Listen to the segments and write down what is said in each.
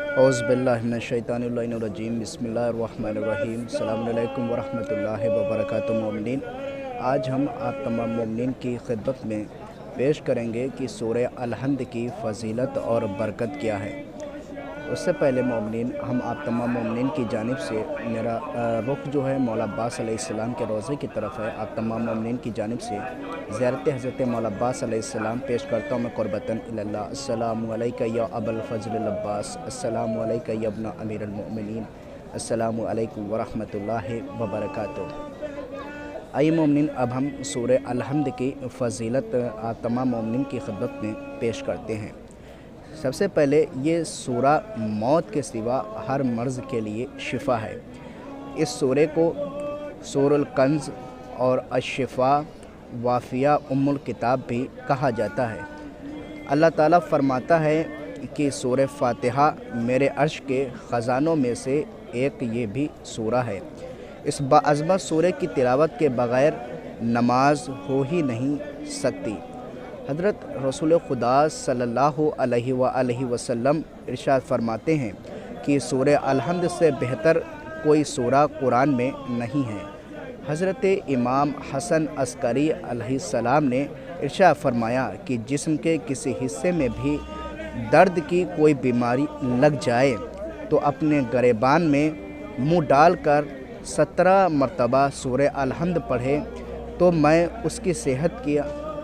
औज़ुबिल्लाहिमिनश्शैतानिर्रजीम बिस्मिल्लाहिर्रहमानिर्रहीम अस्सलामु अलैकुम वरहमतुल्लाहि वबरकातुहू मोमिनीन। आज हम आप तमाम मोमिनीन की खिदमत में पेश करेंगे कि सूरह अल-हम्द की फ़ज़ीलत और बरकत क्या है। उससे पहले मोमिनीन, हम आप तमाम मोमिनीन की जानिब से मेरा रुख जो है मौला अब्बास अलैहिस्सलाम के रोज़े की तरफ है। आप तमाम मोमिनीन की जानिब से ज़ियारत हज़रत मौला अब्बास अलैहिस्सलाम पेश करता हूँ मैं क़ुर्बतन इलल्लाह। अस्सलामु अलैका या अबल फ़ज़ल अब्बास, अस्सलामु अलैका या इब्न अमीरुल मोमिनीन, अस्सलामु अलैकुम वरहमतुल्लाहि वबरकातुहू। आइए मोमिनीन, अब हम सूरह अल-हम्द की फ़ज़ीलत आप तमाम मोमिनीन की खिदमत में पेश करते हैं। सबसे पहले ये सूरा मौत के सिवा हर मर्ज़ के लिए शिफ़ा है। इस सूरे को सूरुल कंज़ और अश-शिफ़ा वाफ़िया उम्मुल किताब भी कहा जाता है। अल्लाह ताला फ़रमाता है कि सूरह फ़ातिहा मेरे अर्श के ख़ज़ानों में से एक ये भी सूरा है। इस बाअज़मत सूरे की तिलावत के बग़ैर नमाज हो ही नहीं सकती। हज़रत रसूल खुदा सल्लल्लाहु अलैहि वसल्लम इरशाद फरमाते हैं कि सूरह अल-हम्द से बेहतर कोई सूरा कुरान में नहीं है। हज़रत इमाम हसन अस्करी अलैहिस्सलाम ने इरशाद फरमाया कि जिस्म के किसी हिस्से में भी दर्द की कोई बीमारी लग जाए तो अपने गरेबान में मुँह डालकर 17 मरतबा सूरह अल-हम्द पढ़े तो मैं उसकी सेहत की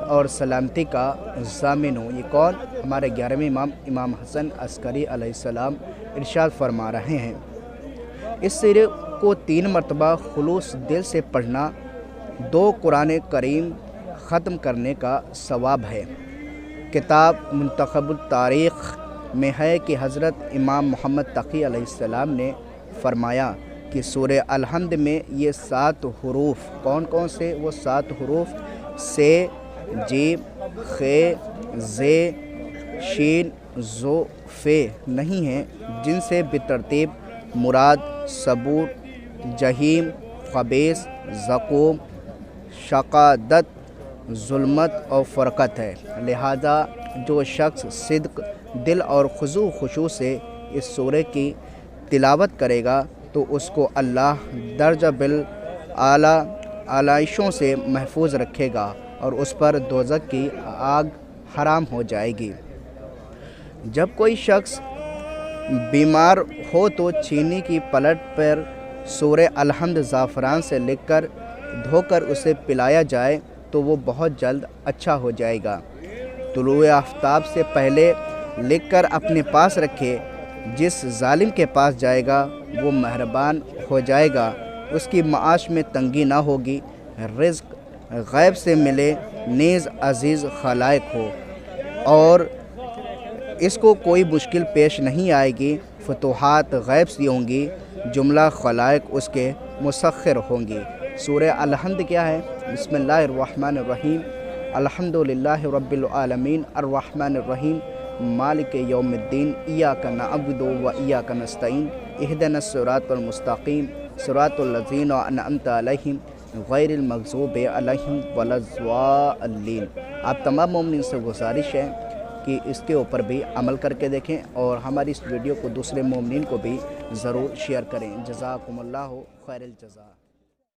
और सलामती का ज़ामिन हूँ। ये कौन? हमारे 11वें इमाम हसन अस्करी अलैहिस्सलाम इरशाद फरमा रहे हैं। इस सूरे को 3 मरतबा खुलूस दिल से पढ़ना 2 कुरान करीम ख़त्म करने का सवाब है। किताब मुंतखबुत तारीख़ में है कि हज़रत इमाम मोहम्मद तक़ी अलैहिस्सलाम ने फ़रमाया कि सूरह अल-हम्द में ये 7 हुरूफ कौन कौन से? वो 7 हुरूफ से, जीम, खे, जे, शीन, ज़ो, फ़े नहीं हैं, जिनसे बेतरतीब मुराद सबूर, जहीम, ख़बीस, ज़क़ूम, शक़ादत, ज़ुल्मत और फ़रक़त है। लिहाजा जो शख्स सिद्क़ दिल और खुशू खुशू से इस सूरे की तिलावत करेगा तो उसको अल्लाह दर्जा बिल आला आलाइशों से महफूज रखेगा और उस पर दोज़ख की आग हराम हो जाएगी। जब कोई शख्स बीमार हो तो चीनी की पलट पर सूरह अल-हम्द ज़ाफ़रान से लिखकर धोकर उसे पिलाया जाए तो वो बहुत जल्द अच्छा हो जाएगा। तुलूए आफ्ताब से पहले लिखकर अपने पास रखे। जिस जालिम के पास जाएगा वो मेहरबान हो जाएगा, उसकी माश में तंगी ना होगी, रिज़्क़ गैब से मिले, नेज़ अज़ीज़ खलाइक हो और इसको कोई मुश्किल पेश नहीं आएगी। फतूहात गैब से होंगी, जुमला खलाइक उसके मुसख्खिर होंगी। सूरह अल-हम्द क्या है? बिस्मिल्लाहिर्रहमानिर्रहीम, अल्हम्दुलिल्लाहि रब्बिल आलमीन, अर्रहमानिर्रहीम, मालिक यौमिद्दीन, इय्याका नअबुदु व इय्याका नस्तईन, इहदिनस सिरातल मुस्तक़ीम, सिरातल लज़ीना अनअमता अलैहिम गैरिल मग़ज़ूबि अलैहिम वलज़्ज़ालिन। आप तमाम मोमिनीन से गुजारिश है कि इसके ऊपर भी अमल करके देखें और हमारी इस वीडियो को दूसरे मोमिनीन को भी ज़रूर शेयर करें। जज़ाकुमुल्लाहु खैरल जज़ा।